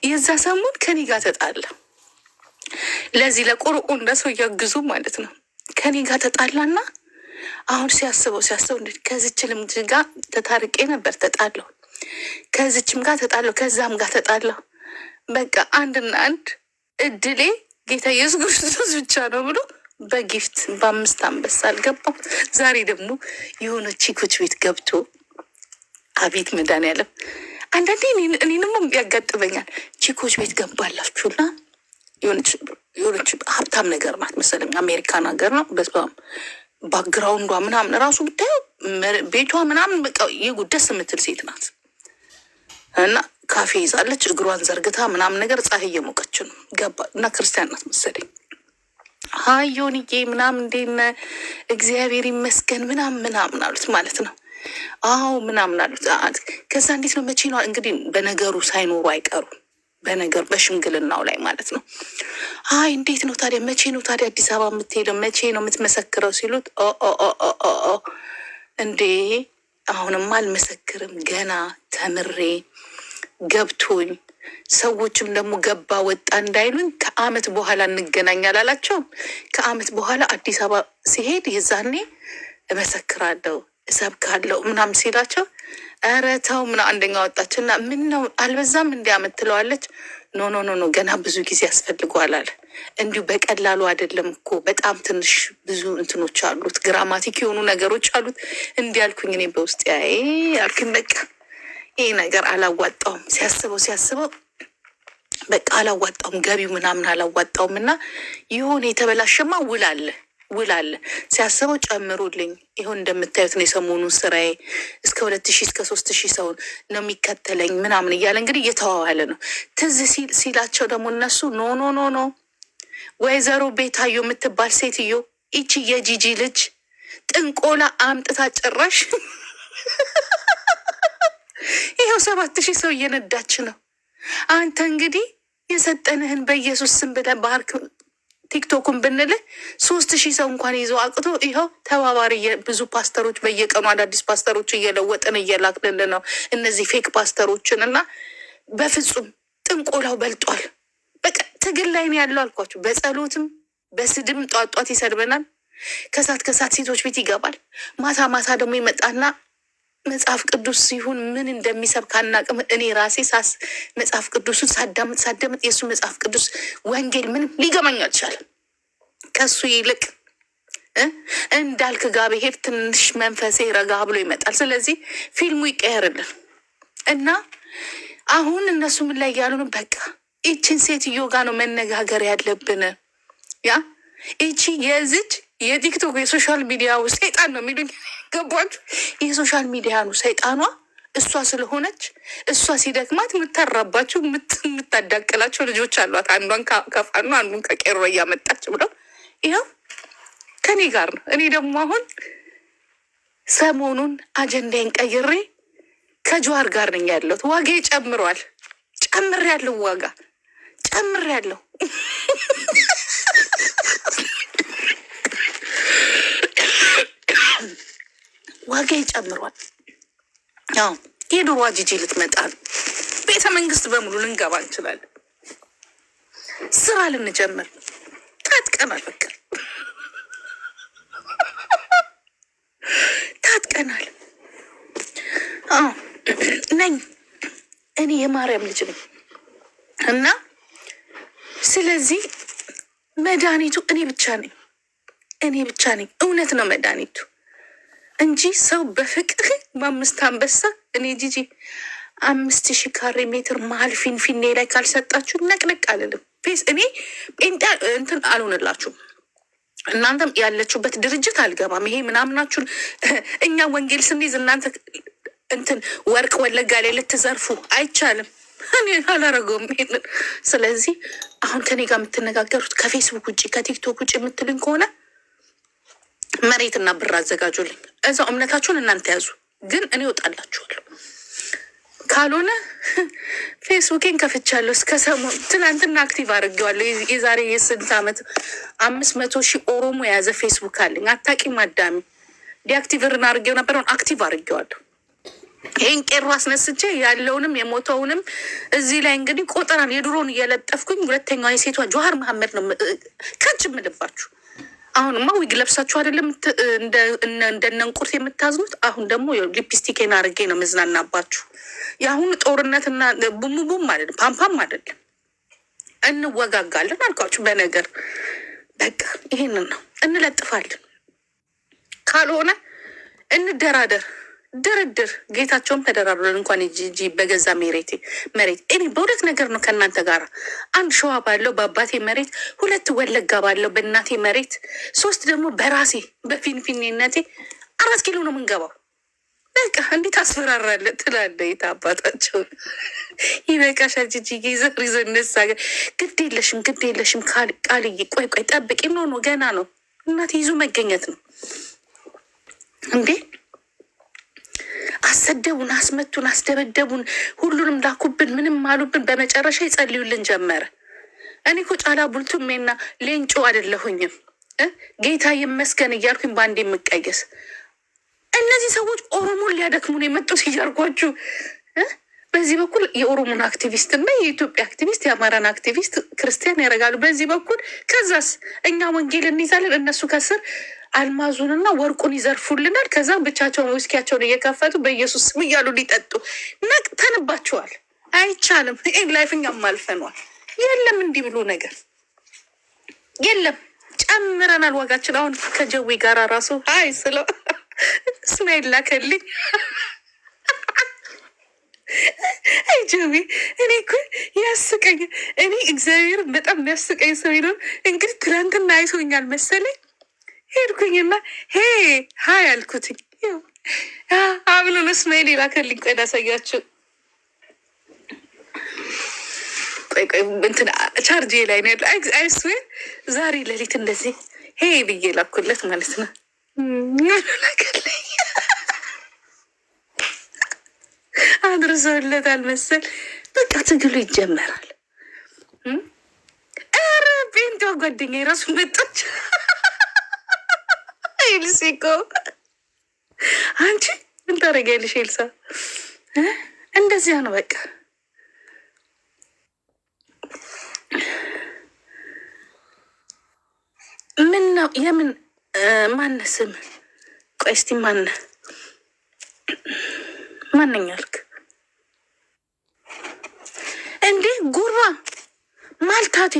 የዛ ሰሞን ከኔ ጋር ተጣላ። ለዚህ ለቁርቁ እንደ ሰው እያግዙ ማለት ነው። ከኔ ጋር ተጣላና አሁን ሲያስበው እንደ ከዚችልም ጋር ተታርቄ ነበር ተጣለሁ። ከዚችም ጋር ተጣለሁ፣ ከዛም ጋር ተጣለሁ። በቃ አንድና አንድ እድሌ ጌታ ኢየሱስ ክርስቶስ ብቻ ነው ብሎ በጊፍት በ5 አንበሳ አልገባም። ዛሬ ደግሞ የሆነ ቺኮች ቤት ገብቶ አቤት መድኃኒዓለም አንዳንዴ እኔንም ያጋጥመኛል። ቺኮች ቤት ገባላችሁና የሆነች ሀብታም ነገር ናት መሰለኝ፣ አሜሪካን ሀገር ነው። በስም ባክግራውንዷ ምናምን ራሱ ብታየው ቤቷ ምናምን በቃ ደስ የምትል ሴት ናት። እና ካፌ ይዛለች፣ እግሯን ዘርግታ ምናምን ነገር ፀሐይ እየሞቀች ነው። ገባ እና ክርስቲያን ናት መሰለኝ። ሀይ ዮኒዬ ምናምን እንዴት ነህ? እግዚአብሔር ይመስገን ምናምን አሉት ማለት ነው። አዎ ምናምን አሉት። ከዛ እንዴት ነው መቼ ነው እንግዲህ በነገሩ ሳይኖሩ አይቀሩ በነገር በሽምግልናው ላይ ማለት ነው። አይ እንዴት ነው ታዲያ መቼ ነው ታዲያ አዲስ አበባ የምትሄደው? መቼ ነው የምትመሰክረው ሲሉት እንዴ አሁንማ አልመሰክርም ገና ተምሬ ገብቶኝ ሰዎችም ደግሞ ገባ ወጣ እንዳይሉኝ ከአመት በኋላ እንገናኛል አላቸውም። ከአመት በኋላ አዲስ አበባ ሲሄድ የዛኔ እመሰክራለሁ እሰብካለሁ ምናምን ሲላቸው ኧረ ተው ምና አንደኛ ወጣችና ምን ነው አልበዛም እንዲያመት ትለዋለች። ኖ ገና ብዙ ጊዜ ያስፈልገዋል አለ። እንዲሁ በቀላሉ አይደለም እኮ በጣም ትንሽ ብዙ እንትኖች አሉት፣ ግራማቲክ የሆኑ ነገሮች አሉት። እንዲያልኩኝ እኔ በውስጥ ያልኩኝ በቃ ይህ ነገር አላዋጣውም። ሲያስበው በቃ አላዋጣውም፣ ገቢው ምናምን አላዋጣውም። እና የሆነ የተበላሸማ ውል አለ ሲያስበው ጨምሩልኝ። ይሁን እንደምታዩት ነው የሰሞኑን ስራዬ እስከ 2000 እስከ 3000 ሰው ነው የሚከተለኝ ምናምን እያለ እንግዲህ እየተዋዋለ ነው። ትዝ ሲላቸው ደግሞ እነሱ ኖ ወይዘሮ ቤታዮ የምትባል ሴትዮ ይቺ የጂጂ ልጅ ጥንቆላ አምጥታ ጭራሽ ይኸው 7000 ሰው እየነዳች ነው። አንተ እንግዲህ የሰጠንህን በኢየሱስ ስም ብለህ ባርክ ቲክቶክን ብንልህ 3000 ሰው እንኳን ይዘው አቅቶ ይኸው ተባባሪ ብዙ ፓስተሮች በየቀኑ አዳዲስ ፓስተሮች እየለወጥን እየላክልን ነው እነዚህ ፌክ ፓስተሮችን። እና በፍጹም ጥንቆላው በልጧል። በቃ ትግል ላይ ነው ያለው አልኳቸው። በጸሎትም በስድም ጧት ይሰድበናል። ከሳት ሴቶች ቤት ይገባል። ማታ ደግሞ ይመጣና መጽሐፍ ቅዱስ ሲሆን ምን እንደሚሰብክ አናውቅም። እኔ ራሴ መጽሐፍ ቅዱሱን ሳዳምጥ የእሱ መጽሐፍ ቅዱስ ወንጌል ምንም ሊገባኝ አልቻለም። ከሱ ይልቅ እንዳልክ ጋር ብሄድ ትንሽ መንፈሴ ረጋ ብሎ ይመጣል። ስለዚህ ፊልሙ ይቀየርልን እና አሁን እነሱ ምን ላይ ያሉ ነው? በቃ ይችን ሴትዮ ጋር ነው መነጋገር ያለብን። ይቺ የዝጅ የቲክቶክ የሶሻል ሚዲያው ሰይጣን ነው የሚሉኝ። ገባችሁ? የሶሻል ሚዲያ ነው ሰይጣኗ እሷ ስለሆነች እሷ ሲደክማት የምታራባቸው የምታዳቅላቸው ልጆች አሏት። አንዷን ከፋኖ አንዱን ከቄሮ እያመጣች ብለው ይኸው ከኔ ጋር ነው። እኔ ደግሞ አሁን ሰሞኑን አጀንዳዬን ቀይሬ ከጀዋር ጋር ነኝ ያለሁት። ዋጋዬ ጨምሯል። ጨምሬያለሁ። ዋጋዬ ጨምሯል። የድሮ ጂጂ ልትመጣ ነው። ቤተ መንግስት በሙሉ ልንገባ እንችላለን። ስራ ልንጀምር ታጥቀናል። በቃ ታጥቀናል። ነኝ እኔ የማርያም ልጅ ነኝ እና ስለዚህ መድኃኒቱ እኔ ብቻ ነኝ። እውነት ነው መድኃኒቱ እንጂ ሰው በፍቅር በ5 አንበሳ እኔ ጂጂ 5000 ካሬ ሜትር መሀል ፊንፊኔ ላይ ካልሰጣችሁ ነቅነቅ አልልም። እኔ ጴንጤ እንትን አልሆንላችሁም። እናንተም ያለችሁበት ድርጅት አልገባም። ይሄ ምናምናችሁን እኛ ወንጌል ስንይዝ እናንተ እንትን ወርቅ ወለጋ ላይ ልትዘርፉ አይቻልም። እኔ አላረገውም ይሄንን። ስለዚህ አሁን ከኔ ጋር የምትነጋገሩት ከፌስቡክ ውጭ ከቲክቶክ ውጭ የምትልኝ ከሆነ መሬትና ብር አዘጋጁልኝ። እዛው እምነታችሁን እናንተ ያዙ፣ ግን እኔ እወጣላችኋለሁ። ካልሆነ ፌስቡኬን ከፍቻለሁ። እስከ ሰሞን ትናንትና አክቲቭ አድርጌዋለሁ። የዛሬ የስንት ዓመት 500,000 ኦሮሞ የያዘ ፌስቡክ አለኝ። አታውቂም አዳሚ። ዲአክቲቭርን አድርጌው ነበር፣ አክቲቭ አድርጌዋለሁ። ይህን ቄሮ አስነስቼ ያለውንም የሞተውንም እዚህ ላይ እንግዲህ ቆጠራን የድሮን እየለጠፍኩኝ ሁለተኛዋ የሴቷ ጀዋር መሐመድ ነው ከች የምልባችሁ። አሁንማ ዊግ ለብሳችሁ አይደለም እንደነ እንቁርት የምታዝኑት። አሁን ደግሞ ሊፕስቲኬን አድርጌ ነው መዝናናባችሁ። የአሁኑ ጦርነትና ቡም አይደለም፣ ፓምፓም አይደለም። እንወጋጋለን አልኳችሁ በነገር በቃ ይሄንን ነው እንለጥፋለን። ካልሆነ እንደራደር ድርድር። ጌታቸውም ተደራድረን እንኳን ጂጂ በገዛ መሬት እኔ በሁለት ነገር ነው ከእናንተ ጋር አንድ ሸዋ ባለው በአባቴ መሬት፣ ሁለት ወለጋ ባለው በእናቴ መሬት፣ ሶስት ደግሞ በራሴ በፊንፊኔነቴ 4 ኪሎ ነው የምንገባው። በቃ እንዴት አስፈራራለ ትላለ የት አባታቸው ይበቃሻል። ጂጂ ዘነሳ ግድ የለሽም ቃልዬ ቆይ ጠብቂ። ኖ ገና ነው እናቴ ይዞ መገኘት ነው እንዴ። አሰደቡን፣ አስመቱን፣ አስደበደቡን፣ ሁሉንም ላኩብን፣ ምንም አሉብን። በመጨረሻ ይጸልዩልን ጀመረ። እኔ እኮ ጫላ ቡልቱሜና ሌንጮ አይደለሁኝም ጌታ ይመስገን እያልኩኝ በአንድ የምቀየስ። እነዚህ ሰዎች ኦሮሞን ሊያደክሙን የመጡት እያልኳችሁ በዚህ በኩል የኦሮሞን አክቲቪስት እና የኢትዮጵያ አክቲቪስት የአማራን አክቲቪስት ክርስቲያን ያደርጋሉ በዚህ በኩል። ከዛስ እኛ ወንጌል እንይዛለን፣ እነሱ ከስር አልማዙንና ወርቁን ይዘርፉልናል። ከዛ ብቻቸውን ውስኪያቸውን እየከፈቱ በኢየሱስ ስም እያሉ ሊጠጡ ነቅተንባቸዋል። አይቻልም። ይህ ላይፍኛም አልፈኗል። የለም እንዲህ ብሎ ነገር የለም። ጨምረናል ዋጋችን። አሁን ከጀዌ ጋር ራሱ ሀይ ስለው እስማኤል ላከልኝ። አይ ጀዌ እኔ እኮ ያስቀኝ። እኔ እግዚአብሔር በጣም የሚያስቀኝ ሰው ነው። እንግዲህ ትናንትና አይቶኛል መሰለኝ ሄድኩኝና ሀይ አልኩትኝ። አብኑን እስማኤል ላከልኝ። ቆይ ላሳያችሁ። ቆይ እንትን ቻርጅ ላይ ነው ያለው። አይስዌር ዛሬ ሌሊት እንደዚህ ብዬ ላኩለት ማለት ነው። ላከልኝ አድርሰውለታል መሰል። በቃ ትግሉ ይጀመራል። ኧረ ጴንጤዋ ጓደኛዬ ራሱ መጣች። ኤልሲ እኮ አንቺ ምን ታደርጊያለሽ? ኤልሳ እንደዚያ ነው በቃ። ምን ነው የምን ማነ ስም? ቆይ እስቲ ማነኝ አልክ እንዴ? ጉራ ማልታቴ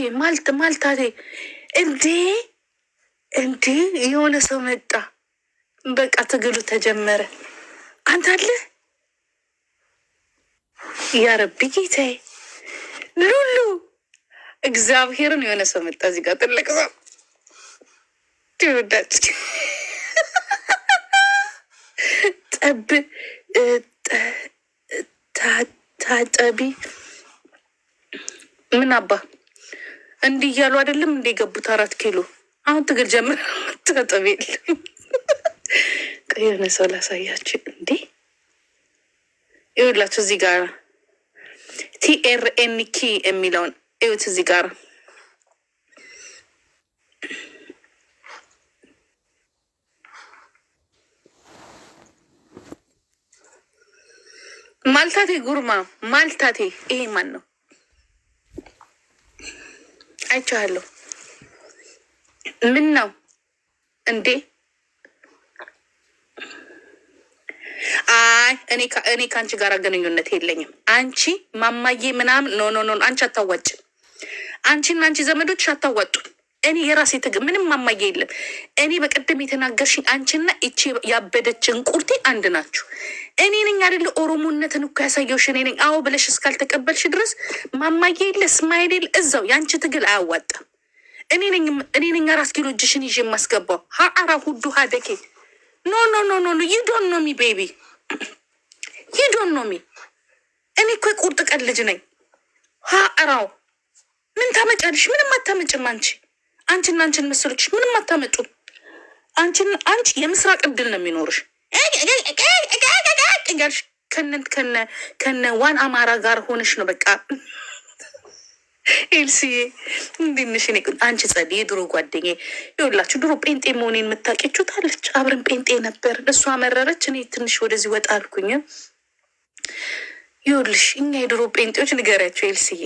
እንዴ የሆነ ሰው መጣ። በቃ ትግሉ ተጀመረ። አንተ አለ ያረቢ ጌታዬ ሉሉ እግዚአብሔርን የሆነ ሰው መጣ። እዚህ ጋር ጥልቅ ሰው ትወዳች ታጠቢ ምን አባ እንዲህ እያሉ አይደለም እንደ ገቡት 4 ኪሎ አሁን ትግል ጀምር። ታጠቢ የለም። የሆነ ሰው ላሳያችሁ እንዴ ይኸውላችሁ እዚህ ጋር TRNK የሚለውን እዩት። እዚህ ጋር ማልታቴ ጉርማ ማልታቴ። ይሄ ማን ነው? አይቻለሁ። ምን ነው እንዴ? አይ እኔ ከአንቺ ጋር ግንኙነት የለኝም። አንቺ ማማዬ ምናምን ኖ አንቺ አታዋጭም። አንቺና አንቺ ዘመዶች አታዋጡም። እኔ የራሴ ምንም ማማዬ የለም። እኔ በቀደም የተናገርሽኝ አንቺና ይቺ ያበደች እንቁርቴ አንድ ናችሁ። እኔ ነኝ አይደለ ኦሮሞነትን እኮ ያሳየውሽ እኔ ነኝ። አዎ ብለሽ እስካልተቀበልሽ ድረስ ማማዬ የለ እስማኤል የለ እዛው የአንቺ ትግል አያዋጣም። እኔ ነኝ 4 ኪሎ እጅሽን ይዤ የማስገባው። ሀአራ ሁዱ ሀደኬ ኖ ዩ ዶንት ኖ ሚ ቤቢ ዩ ዶንት ኖ ሚ። እኔ እኮ የቁርጥ ቀን ልጅ ነኝ። ሀአራው ምን ታመጫለሽ? ምንም አታመጭም። አንቺና አንቺን መሰሎችሽ ምንም አታመጡም። አንቺ የምስራቅ እድል ነው የሚኖርሽ እያልሽ ከነ ዋን አማራ ጋር ሆነሽ ነው በቃ። ኤልሲዬ እንዴት ነሽ? እኔ አንቺ ጸድ የድሮ ጓደኛዬ ይኸውላችሁ፣ ድሮ ጴንጤ መሆኔን የምታውቂው ታለች። አብረን ጴንጤ ነበር። እሷ መረረች፣ እኔ ትንሽ ወደዚህ ወጣ አልኩኝ። ይኸውልሽ እኛ የድሮ ጴንጤዎች ንገሪያቸው ኤልስዬ፣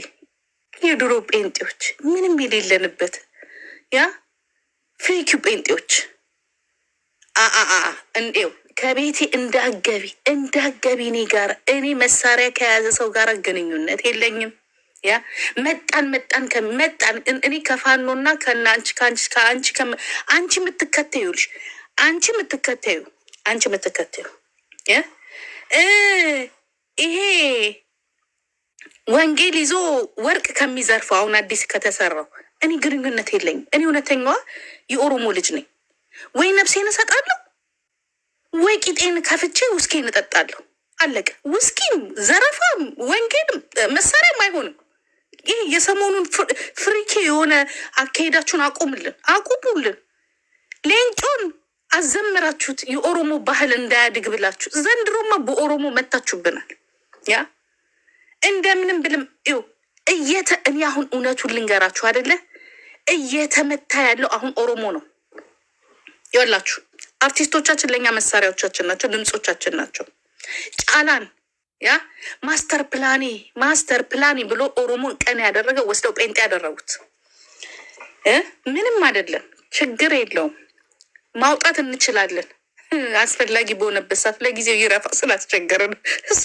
የድሮ ጴንጤዎች ምንም የሌለንበት ያ ፌኪው ጴንጤዎች እንዴው ከቤቴ እንዳገቢ እኔ ጋር እኔ መሳሪያ ከያዘ ሰው ጋር ግንኙነት የለኝም። ያ መጣን ከመጣን እኔ ከፋኖና ከአንቺ የምትከተዩልሽ አንቺ የምትከተዩ ይሄ ወንጌል ይዞ ወርቅ ከሚዘርፈው አሁን አዲስ ከተሰራው እኔ ግንኙነት የለኝም። እኔ እውነተኛዋ የኦሮሞ ልጅ ነኝ። ወይ ነፍሴን እሰጣለሁ ወይ ቂጤን ከፍቼ ውስኪን እጠጣለሁ። አለቀ። ውስኪም ዘረፋም ወንጌልም መሳሪያም አይሆንም። ይህ የሰሞኑን ፍሪኬ የሆነ አካሄዳችሁን አቁሙልን። ሌንጮን አዘምራችሁት የኦሮሞ ባህል እንዳያድግ ብላችሁ ዘንድሮማ በኦሮሞ መታችሁብናል። ያ እንደምንም ብልም እኔ አሁን እውነቱን ልንገራችሁ አይደለ፣ እየተመታ ያለው አሁን ኦሮሞ ነው። ይወላችሁ አርቲስቶቻችን ለእኛ መሳሪያዎቻችን ናቸው፣ ድምፆቻችን ናቸው። ጫላን ያ ማስተር ፕላኒ ብሎ ኦሮሞን ቀን ያደረገ ወስደው ጴንጤ ያደረጉት ምንም አይደለም፣ ችግር የለውም። ማውጣት እንችላለን አስፈላጊ በሆነበት ሰዓት። ለጊዜው ይረፋ ስላስቸገረ ነው እሱ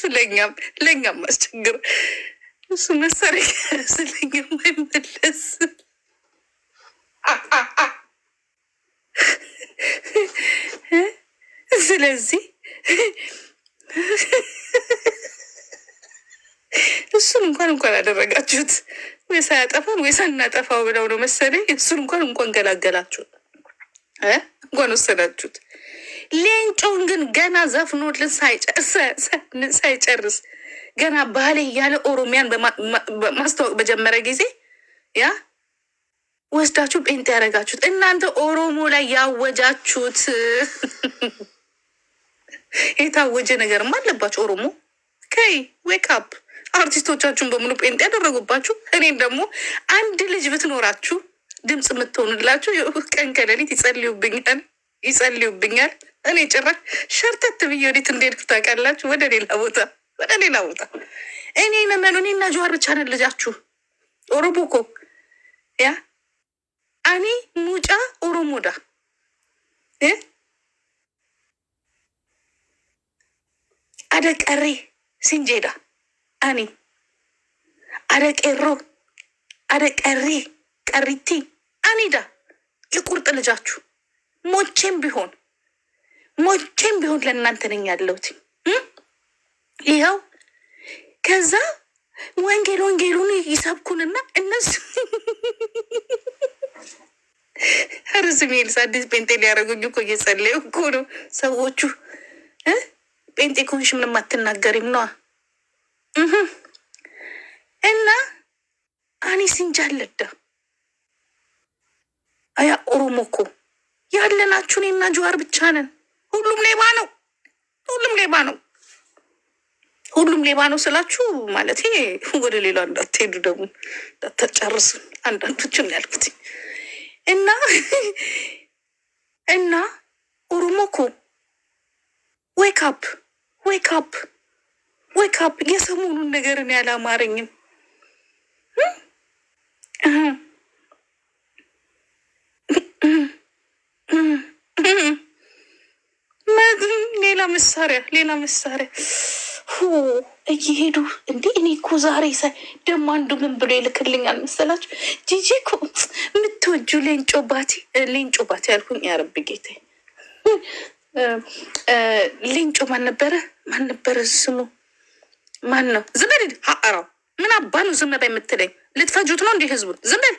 ለእኛም አስቸግር እሱ መሳሪያ ስለኛም አይመለስ። ስለዚህ እሱን እንኳን አደረጋችሁት ወይ ሳያጠፋን ወይ ሳናጠፋው ብለው ነው መሰለኝ። እሱን እንኳን ገላገላችሁት እንኳን ወሰዳችሁት። ሌንጮን ግን ገና ዘፍኖልን ሳይጨርስ ገና ባህሌ እያለ ኦሮሚያን በማስተዋወቅ በጀመረ ጊዜ ያ ወስዳችሁ ጴንጤ ያደረጋችሁት እናንተ ኦሮሞ ላይ ያወጃችሁት። የታወጀ ነገርም አለባችሁ ኦሮሞ ከይ ዌክ አፕ። አርቲስቶቻችሁን በሙሉ ጴንጤ ያደረጉባችሁ። እኔም ደግሞ አንድ ልጅ ብትኖራችሁ ድምፅ የምትሆኑላችሁ ቀን ከሌሊት ይጸልዩብኛል። እኔ ጭራሽ ሸርተት ብዬ ወዴት እንደሄድኩ ታውቃላችሁ? ወደ ሌላ ቦታ። እኔ መመኑ እኔና ጀዋር ብቻ ነን ልጃችሁ። ኦሮሞ እኮ ያ አኒ ሙጫ ኦሮሞዳ አደቀሬ ሲንጄዳ አኒ አደቄሮ አደቀሬ ቀሪቲ አኒዳ የቁርጥ ልጃችሁ ሞቼም ቢሆን ለእናንተ ነኝ ያለሁት። ይኸው ከዛ ወንጌሉን ይሰብኩንና እነሱ ርዝሜልስ አዲስ ጴንጤ ሊያደርጉኝ እኮ እየጸለዩ እኮ ነው ሰዎቹ። ጴንጤ ኮንሽ ምንም አትናገሪም ነዋ። እና አኒ ሲንጃለዳ አያ ኦሮሞ እኮ ያለናችሁ እኔና ጀዋር ብቻ ነን። ሁሉም ሌባ ነው ስላችሁ ማለት ወደ ሌላ እንዳትሄዱ ደግሞ እንዳታጨርሱ አንዳንዶችን ያልኩት እና ኦሮሞ እኮ ዌክ አፕ። የሰሞኑን ነገርን ያላማረኝም ሌላ መሳሪያ እየሄዱ እንዴ። እኔ እኮ ዛሬ ደግሞ አንዱ ምን ብሎ ይልክልኛል መሰላችሁ? ጂጂ እኮ የምትወጁ ሌንጮ ባቲ ያልኩኝ። ያረብ ጌታ ሌንጮ ማን ነበረ ስሙ? ማን ነው? ዝም በል ሀራው ምን አባ ነው ዝም በል የምትለኝ? ልትፈጁት ነው እንዲህ ህዝቡን? ዝም በል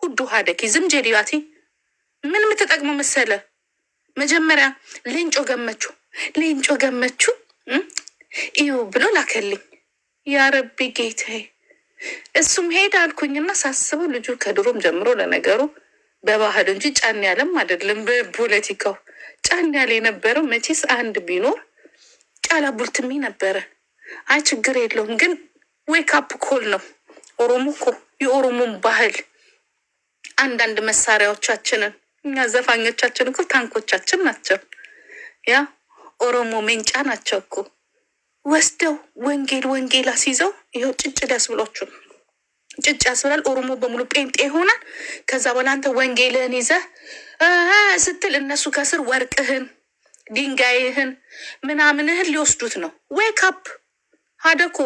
ሁዱ ሀደኪ ዝም ጀዲባቲ ምን የምትጠቅመው መሰለ? መጀመሪያ ሌንጮ ገመቹ እዩ ብሎ ላከልኝ። ያረቢ ጌታዬ እሱም ሄድ አልኩኝና ሳስበው ልጁ ከድሮም ጀምሮ ለነገሩ በባህል እንጂ ጫን ያለም አይደለም። በፖለቲካው ጫን ያለ የነበረው መቼስ አንድ ቢኖር ጫላ ቡልትሚ ነበረ። አይ ችግር የለውም ግን ዌክ አፕ ኮል ነው። ኦሮሞ እኮ የኦሮሞን ባህል አንዳንድ መሳሪያዎቻችንን እኛ ዘፋኞቻችን እኮ ታንኮቻችን ናቸው። ያ ኦሮሞ ሜንጫ ናቸው እኮ ወስደው ወንጌል አስይዘው ይኸው ጭጭ ሊያስብሏችሁ ነው። ጭጭ ያስብላል። ኦሮሞ በሙሉ ጴንጤ ይሆናል። ከዛ በኋላ አንተ ወንጌልህን ይዘህ ስትል እነሱ ከስር ወርቅህን፣ ድንጋይህን፣ ምናምንህን ሊወስዱት ነው። ዌክ አፕ ሀደኮ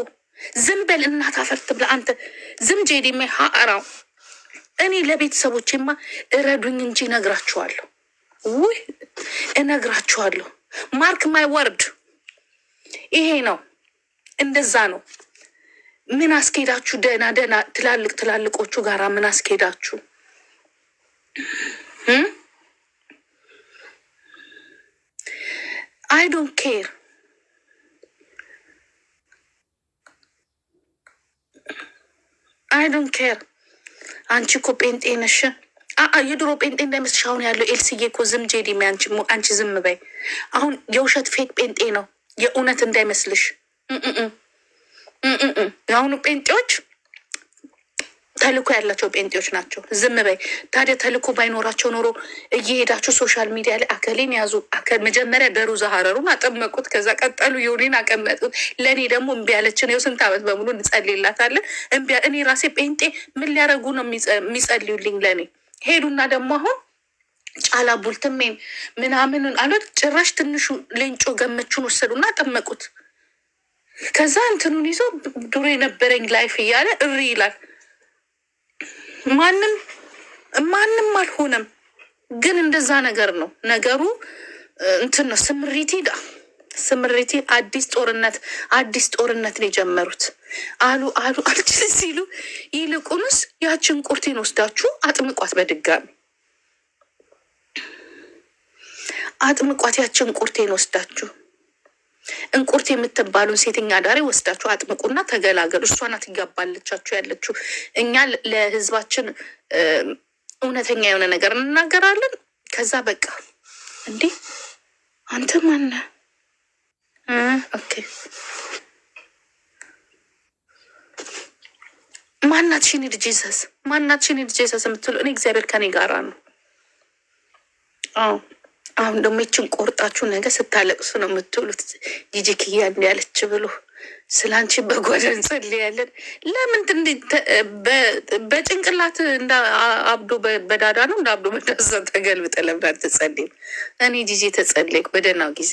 ዝም በል እናት አፈርት ብላ አንተ ዝም ጄዲሜ ሀራው እኔ ለቤተሰቦቼማ እረዱኝ እንጂ እነግራችኋለሁ። ውይ እነግራችኋለሁ። ማርክ ማይ ወርድ ይሄ ነው። እንደዛ ነው። ምን አስኬዳችሁ? ደህና ትላልቆቹ ጋራ ምን አስኬዳችሁ? አይ ዶንት ኬር። አይ ዶንት ኬር። አንቺ እኮ ጴንጤ ነሽ። የድሮ ጴንጤ እንዳይመስልሽ አሁን ያለው ኤልስዬ እኮ ዝም ጄዲሜ፣ አንቺ ዝም በይ። አሁን የውሸት ፌክ ጴንጤ ነው፣ የእውነት እንዳይመስልሽ። የአሁኑ ጴንጤዎች ተልኮ ያላቸው ጴንጤዎች ናቸው። ዝም በይ። ታዲያ ተልኮ ባይኖራቸው ኖሮ እየሄዳችሁ ሶሻል ሚዲያ ላይ አከሌን ያዙ፣ መጀመሪያ ደሩዛ ሀረሩን አጠመቁት፣ ከዛ ቀጠሉ ዮኒን አቀመጡት። ለእኔ ደግሞ እምቢ ያለችን ይኸው ስንት ዓመት በሙሉ እንጸልይላታለን። እኔ ራሴ ጴንጤ ምን ሊያደርጉ ነው የሚጸልዩልኝ? ለእኔ ሄዱና ደግሞ አሁን ጫላ ቡልትሜን ምናምንን አሉት። ጭራሽ ትንሹ ሌንጮ ገመቹን ወሰዱና አጠመቁት። ከዛ እንትኑን ይዞ ድሮ የነበረኝ ላይፍ እያለ እሪ ይላል። ማንም አልሆነም። ግን እንደዛ ነገር ነው ነገሩ። እንትን ነው ስምሪቲ አዲስ ጦርነት ነው የጀመሩት አሉ አልችል ሲሉ፣ ይልቁንስ ያችን ቁርቴን ወስዳችሁ አጥምቋት፣ በድጋሚ አጥምቋት። ያችን ቁርቴን ወስዳችሁ እንቁርት የምትባሉን ሴተኛ አዳሪ ወስዳችሁ አጥምቁና ተገላገሉ። እሷ ናት ይጋባለቻችሁ ያለችው። እኛ ለህዝባችን እውነተኛ የሆነ ነገር እንናገራለን። ከዛ በቃ እንዴ አንተ ማነህ? ኦኬ ማናት ሽኒድ ጂሰስ የምትሉ? እኔ እግዚአብሔር ከኔ ጋራ ነው። አዎ አሁን ደግሞ ይችን ቆርጣችሁ ነገ ስታለቅሱ ነው የምትውሉት። ጂጂክያ ያለች ብሎ ስለ አንቺ በጓዳ እንጸልያለን። ለምን በጭንቅላት እንደ አብዶ በዳዳ ነው እንደ አብዶ መዳሰ ተገልብጠ ለምን አትጸልይም? እኔ ጂጂ ተጸለይኩ በደህናው ጊዜ።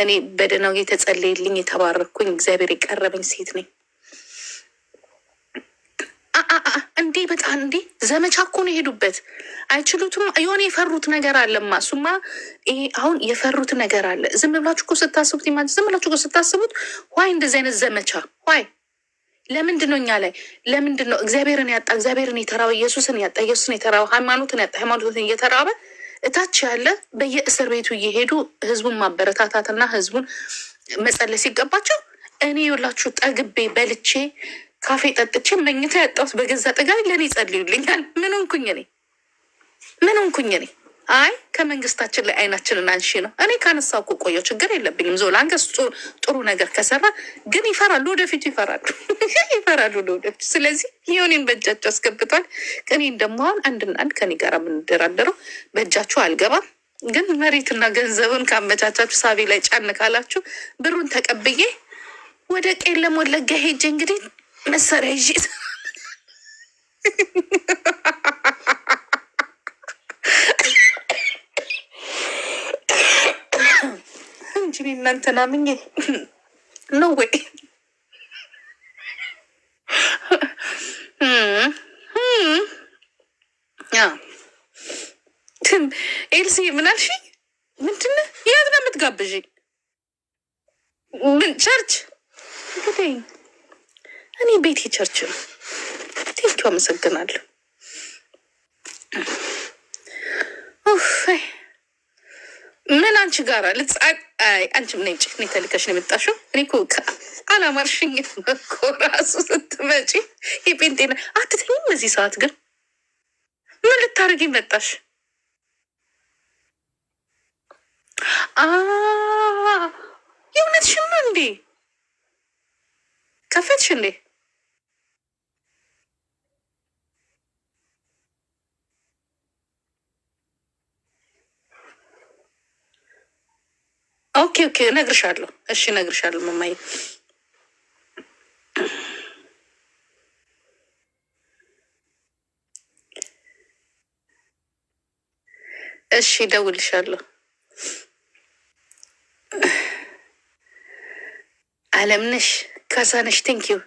እኔ በደህናው ጊዜ ተጸለይልኝ የተባረኩኝ እግዚአብሔር የቀረበኝ ሴት ነኝ። እንዴ በጣም እንዴ ዘመቻ እኮ ነው የሄዱበት። አይችሉትም። የሆነ የፈሩት ነገር አለማ። እሱማ ይሄ አሁን የፈሩት ነገር አለ። ዝም ብላችሁ እኮ ስታስቡት ዋይ እንደዚህ አይነት ዘመቻ ዋይ ለምንድን ነው እኛ ላይ ለምንድን ነው እግዚአብሔርን ያጣ እግዚአብሔርን የተራበ ኢየሱስን ያጣ ኢየሱስን የተራበ ሃይማኖትን ያጣ ሃይማኖትን እየተራበ እታች ያለ በየእስር ቤቱ እየሄዱ ህዝቡን ማበረታታትና ህዝቡን መጸለይ ሲገባቸው እኔ የላችሁ ጠግቤ በልቼ ካፌ ጠጥቼ መኝታ ያጣሁት በገዛ ጥጋቢ ለእኔ ይጸልዩልኛል። ምን ሆንኩኝ እኔ? አይ ከመንግስታችን ላይ አይናችንን አንሺ ነው። እኔ ካነሳው እኮ ቆየሁ፣ ችግር የለብኝም። ዞላ አንገስ ጥሩ ነገር ከሰራ ግን ይፈራሉ፣ ወደፊቱ ይፈራሉ ለወደፊቱ። ስለዚህ የሆኔን በእጃቸው አስገብቷል። ከኔን ደግሞ አሁን አንድና አንድ ከኔ ጋር የምንደራደረው በእጃችሁ አልገባም። ግን መሬትና ገንዘቡን ካመቻቻችሁ ሳቢ ላይ ጫን ካላችሁ ብሩን ተቀብዬ ወደ ቄለም ወለጋ ሄጄ እንግዲህ መሳሪያ ይዤ እንጂ እናንተን አምኜ ነው ወይ? ኤልሲ ምን አልሽኝ? ምንድን ነው የት ነው የምትጋብዥኝ? ምን ቸርች? እንግዲህ እኔ ቤቴ ቸርች ነው። ቴንኪው አመሰግናለሁ። ምን አንቺ ጋራ አንቺ ምን ነጭ እኔ ተልከሽ ነው የመጣሽው? እኔ እኮ አላማርሽኝ እኮ ራሱ ስትመጪ የጴንጤና አትተኝም። በዚህ ሰዓት ግን ምን ልታደርጊ መጣሽ? የእውነትሽን ነው እንዴ? ከፈትሽ እንዴ? ኦኬ እነግርሻለሁ። እሺ እነግርሻለሁ መማዬ። እሺ እደውልልሻለሁ። አለምነሽ ካሳነሽ ቴንኪዩ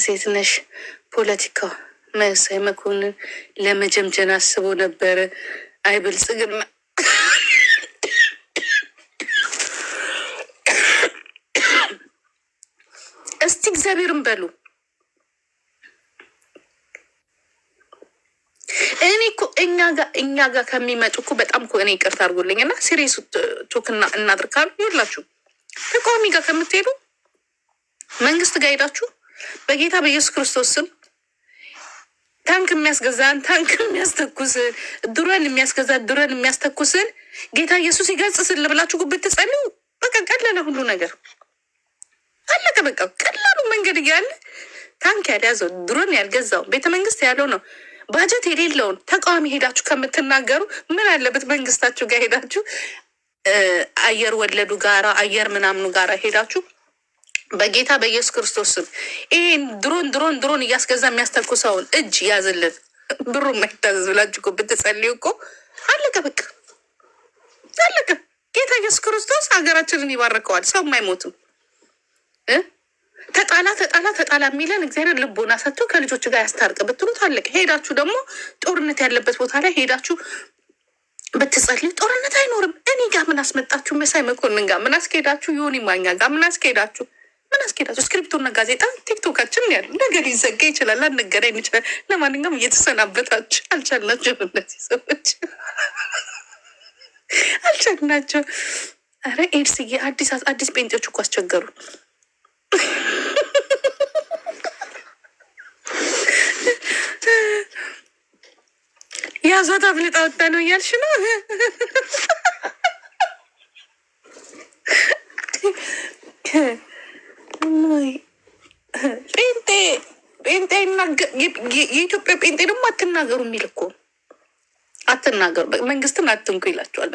ሴት ነሽ። ፖለቲካ መሳይ መኮንን ለመጀምጀን አስቦ ነበረ። አይበልጽግና እስቲ እግዚአብሔርን በሉ። እኔ እኮ እኛ ጋር ከሚመጡ እኮ በጣም እኮ እኔ ይቅርታ አድርጎልኝ እና ሲሪየስ ቶክና እናድርካሉ ይላችሁ። ተቃዋሚ ጋር ከምትሄዱ መንግስት ጋር ሄዳችሁ በጌታ በኢየሱስ ክርስቶስ ስም ታንክ የሚያስገዛን ታንክ የሚያስተኩስን ድሮን የሚያስገዛ ድሮን የሚያስተኩስን ጌታ ኢየሱስ ይገጽስል ብላችሁ ብትጸልዩ በቃ ቀለለ ሁሉ ነገር አለቀ። በቃ ቀላሉ መንገድ እያለ ታንክ ያልያዘው ድሮን ያልገዛው ቤተ መንግስት ያለው ነው ባጀት የሌለውን ተቃዋሚ ሄዳችሁ ከምትናገሩ ምን አለበት መንግስታችሁ ጋር ሄዳችሁ አየር ወለዱ ጋራ አየር ምናምኑ ጋራ ሄዳችሁ በጌታ በኢየሱስ ክርስቶስ ስም ይህን ድሮን እያስገዛ የሚያስተኩሰውን እጅ ያዝልን ብሩ ማይታዘዝ ብላችሁ እኮ ብትጸልዩ እኮ አለቀ። በቃ አለቀ። ጌታ ኢየሱስ ክርስቶስ ሀገራችንን ይባርከዋል። ሰውም አይሞትም። ተጣላ የሚለን እግዚአብሔር ልቦና ሰጥቶ ከልጆች ጋር ያስታርቅ ብትሉት አለቀ። ሄዳችሁ ደግሞ ጦርነት ያለበት ቦታ ላይ ሄዳችሁ ብትጸልዩ ጦርነት አይኖርም። እኔ ጋር ምን አስመጣችሁ? መሳይ መኮንን ጋር ምን አስኬዳችሁ? ዮኒ ማኛ ጋር ምን አስኬዳችሁ? እስክሪፕቶና ጋዜጣ ቲክቶካችን ያሉ ነገር ሊዘጋ ይችላል፣ አንገናኝ ይችላል። ለማንኛውም እየተሰናበታችሁ አልቻልናቸው። እነዚህ ሰዎች አልቻልናቸው። ኧረ ኤድስዬ አዲስ ጴንጤዎች እኮ አስቸገሩ። ያዟት አፍልጣ ወጣ ነው እያልሽ ነው። ጴንጤ የኢትዮጵያ ጴንጤ ደግሞ አትናገሩ የሚል እኮ አትናገሩ፣ መንግስትን አትንኩ ይላቸዋል።